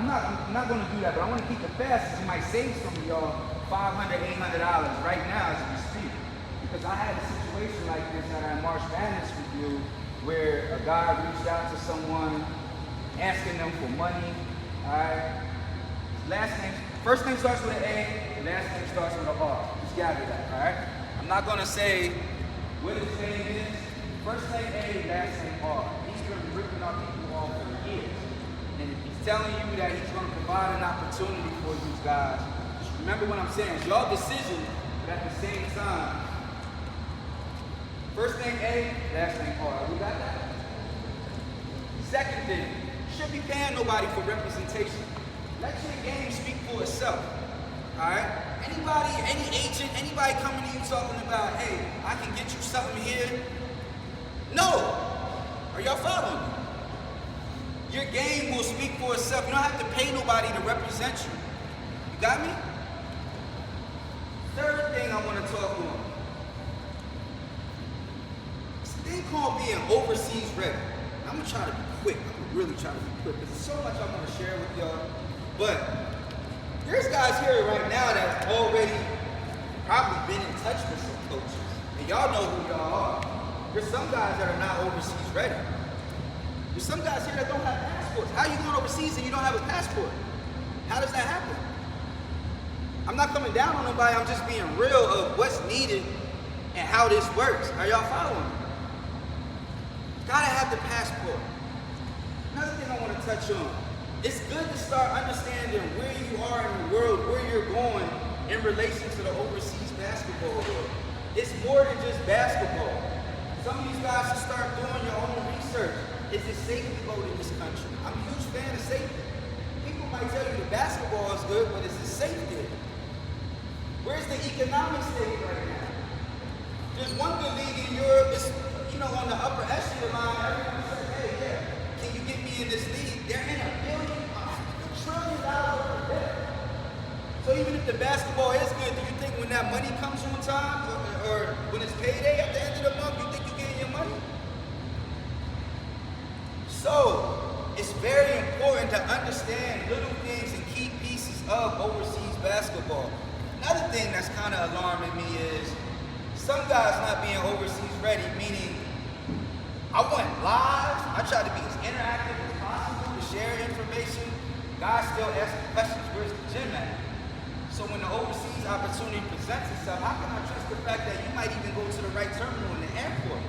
I'm not going to do that, but I want to keep it fast. It might save some of y'all $500, $800 right now as we speak. Because I had a situation like this at our March Madness review where a guy reached out to someone asking them for money. All right. First name starts with an A, last name starts with an R. Just gather that. All right. I'm not going to say what his name is. First name A, last name R. He's been ripping our people off for years. And if he's telling you that he's going to provide an opportunity for you guys, just remember what I'm saying. It's your decision, but at the same time, first name A, last name R. We got that? Second thing, you shouldn't be paying nobody for representation. Let your game speak for itself. Alright? Anybody, any agent, anybody coming to you talking about, hey, I can get you something here. No! Are y'all following me? Your game will speak for itself. You don't have to pay nobody to represent you. You got me? Third thing I want to talk on. It's a thing called being overseas ready. I'm going to try to be quick. I'm going to really try to be quick because there's so much I want to share with y'all. But there's guys here right now that have already probably been in touch with some coaches. And y'all know who y'all are. There's some guys that are not overseas ready. There's some guys here that don't have passports. How are you going overseas and you don't have a passport? How does that happen? I'm not coming down on nobody. I'm just being real of what's needed and how this works. Are y'all following me? Gotta have the passport. Another thing I want to touch on. It's good to start understanding where you are in the world, where you're going in relation to the overseas basketball world. It's more than just basketball. Some of these guys should start doing your own research. Is it safe to go to this country? I'm a huge fan of safety. People might tell you the basketball is good, but is it safe there? Where's the economic state right now? There's one good league in Europe, it's, on the upper echelon, everyone says, hey, yeah, can you get me in this league? They're in $1 trillion over there. So even if the basketball is good, do you think when that money comes on time, or when it's payday at the end of the month, you think you're getting your money? So, it's very important to understand little things and key pieces of overseas basketball. Another thing that's kind of alarming me is some guys not being overseas ready, meaning I want lives. I try to be as interactive as possible to share information. Guys still ask questions, where's the gym at? So when the overseas opportunity presents itself, how can I trust the fact that you might even go to the right terminal in the airport?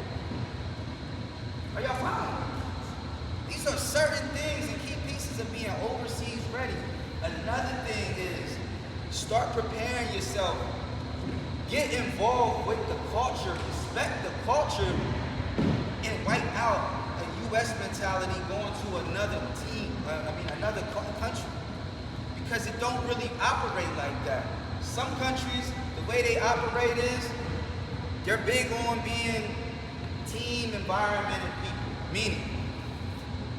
Are y'all following? These are certain things and key pieces of being overseas ready. Another thing is start preparing yourself. Get involved with the culture, respect the culture, and wipe out a U.S. mentality going to another team, another country. Because it don't really operate like that. Some countries, the way they operate is, they're big on being team, environment, and people. Meaning,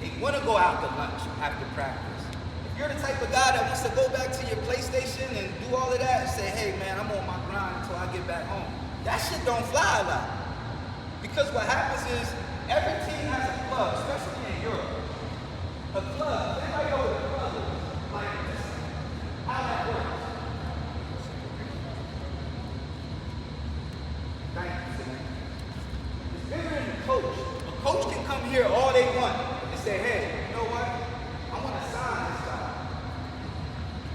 they want to go out to lunch after practice. If you're the type of guy that wants to go back to your PlayStation and do all of that and say, hey man, I'm on my grind until I get back home. That shit don't fly a lot. Because what happens is, every team has a club, especially in Europe. A club, anybody know what a club is? Like this, how that works. Thank you, Sam. It's bigger than the coach. A coach can come here all they want and say, hey, you know what? I want to sign this guy.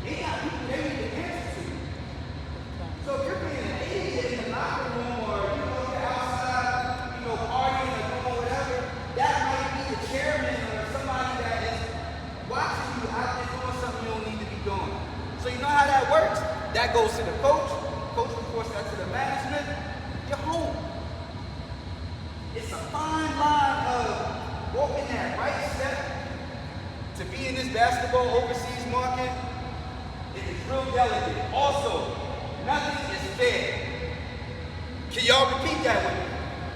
They got people they need to answer to. So if you're being an idiot in the locker room or you're outside, partying or doing whatever, that might be the chairman or somebody that is watching you out there doing something you don't need to be doing. So you know how that works? That goes to the coach. Coach reports that to the management. You're home. It's a fine line of walking that right step to be in this basketball overseas market. It is real delicate. Also, nothing is fair. Can y'all repeat that with me?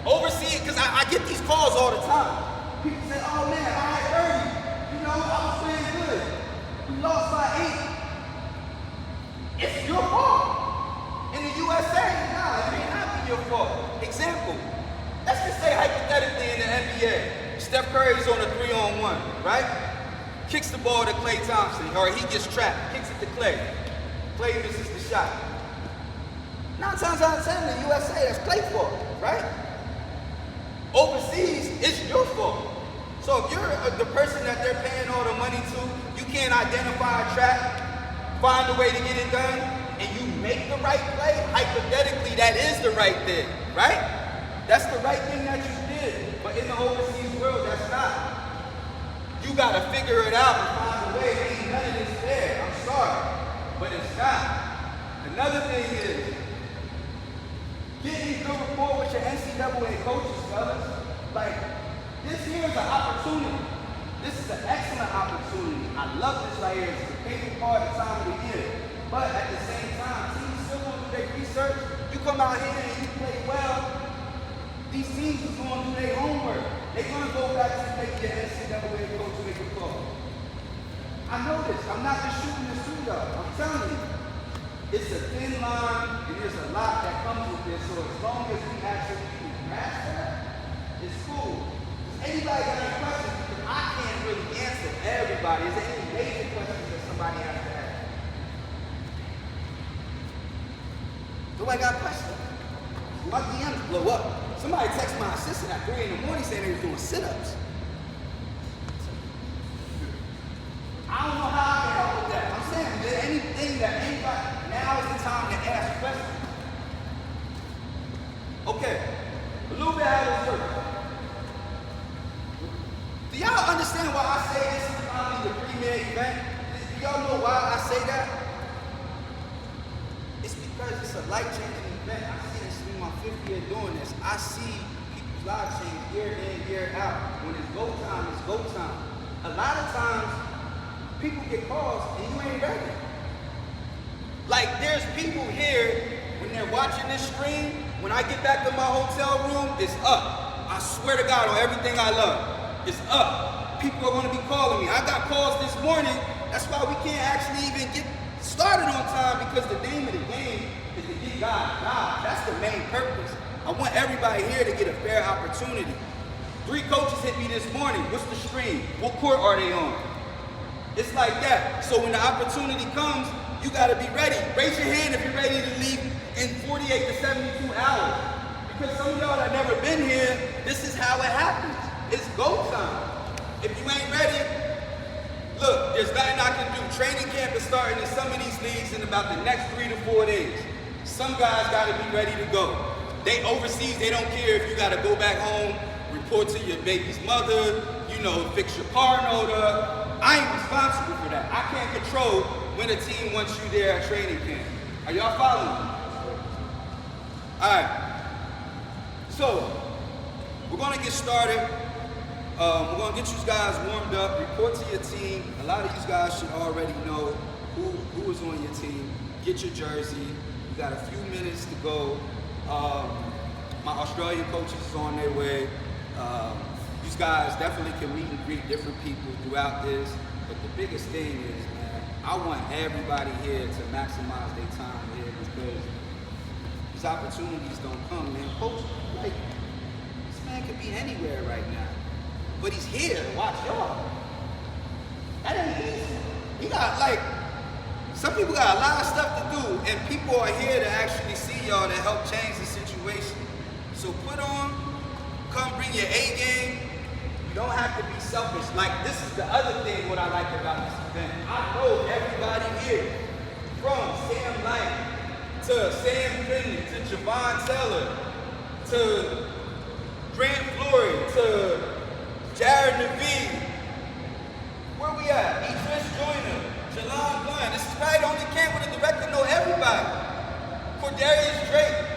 Overseas, because I get these calls all the time. People say, oh man, I had early. I was playing good. We lost by 8. It's your fault. In the USA, nah, it may not be your fault. Example, let's just say hypothetically in the NBA, Steph Curry's on a 3-on-1, right? kicks the ball to Klay Thompson, or he gets trapped, kicks it to Klay. Klay misses the shot. 9 times out of 10 in the USA, that's Klay's fault, right? Overseas, it's your fault. So if you're the person that they're paying all the money to, you can't identify a trap, find a way to get it done, and you make the right play, hypothetically, that is the right thing, right? That's the right thing that you did. But in the overseas world, that's not. You gotta figure it out and find a way. Ain't none of this fair. I'm sorry, but it's not. Another thing is, getting good rapport with your NCAA coaches, fellas. Like, this here is an opportunity. This is an excellent opportunity. I love this right here. It's the favorite part of the time of the year. But at the same time, teams still want to do their research. You come out here and you play well, these teams are going to do their homework. They're going to go back to make your NCAA coach make a call. I know this. I'm not just shooting this through y'all. I'm telling you. It's a thin line, and there's a lot that comes with this. So as long as we actually grasp that, it's cool. Does anybody got any questions? Because I can't really answer everybody. Is there any major questions that somebody has to ask? Nobody got questions? My DMs blow up. Somebody texted my assistant at 3 in the morning saying they was doing sit-ups. I don't know how I can help with that. I'm saying, is there anything that anybody, now is the time to ask questions. Okay, a little bit out of the first. Do y'all understand why I say this is probably the premier event? Do y'all know why I say that? It's because it's a life-changing event. I see this in my 5th year doing this. I see people's lives change year in, year out. When it's go time, it's go time. A lot of times, people get calls and you ain't ready. Like, there's people here, when they're watching this stream, when I get back to my hotel room, it's up. I swear to God on everything I love, it's up. People are gonna be calling me. I got calls this morning. That's why we can't actually even get started on time, because the name of the game is to get God jobs. That's the main purpose. I want everybody here to get a fair opportunity. 3 coaches hit me this morning. What's the stream? What court are they on? It's like that. So when the opportunity comes, you gotta be ready. Raise your hand if you're ready to leave in 48 to 72 hours. Because some of y'all that never been here, this is how it happens. It's go time. If you ain't ready, look, there's nothing I can do. Training camp is starting in some of these leagues in about the next 3 to 4 days. Some guys gotta be ready to go. They overseas, they don't care if you gotta go back home, report to your baby's mother, fix your car note. I ain't responsible for that. I can't control when a team wants you there at training camp. Are y'all following me? All right. So, we're going to get started. We're going to get you guys warmed up, report to your team. A lot of you guys should already know who is on your team. Get your jersey. You got a few minutes to go. My Australian coaches is on their way. These guys definitely can meet and greet different people throughout this, but the biggest thing is, man, I want everybody here to maximize their time here, because these opportunities don't come, man. Coach, like, this man could be anywhere right now, but he's here to watch y'all. That ain't easy. He got, some people got a lot of stuff to do, and people are here to actually see y'all to help change the situation. So come bring your A game. You don't have to be selfish. Like, this is the other thing, what I like about this event. I know everybody here, from Sam Light to Sam Finley to Javon Teller to Grant Floyd to Jared Naveed. Where we at? Idris Joyner, Jalon Blunt. This is probably the only camp where the director know everybody. Cordarius Drake.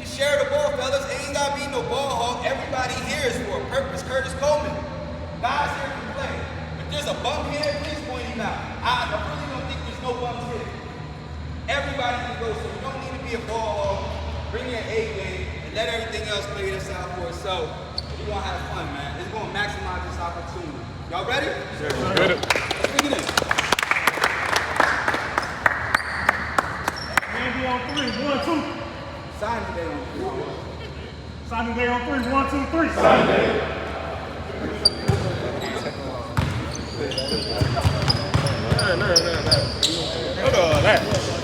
Share the ball, fellas. Ain't gotta be no ball hawk. Everybody here is for a purpose. Curtis Coleman. Guys here can play. If there's a bum here, please point him out. I really don't think there's no bums here. Everybody can go, so you don't need to be a ball hawk. Bring your A game and let everything else play this out for itself. We're gonna have fun, man. It's gonna maximize this opportunity. Y'all ready? Sure. Ready. Let's bring it in. Andy on 3, 1, 2. Signing day on 3. Signing day on 3, 1, 2, 3. Signing day. that.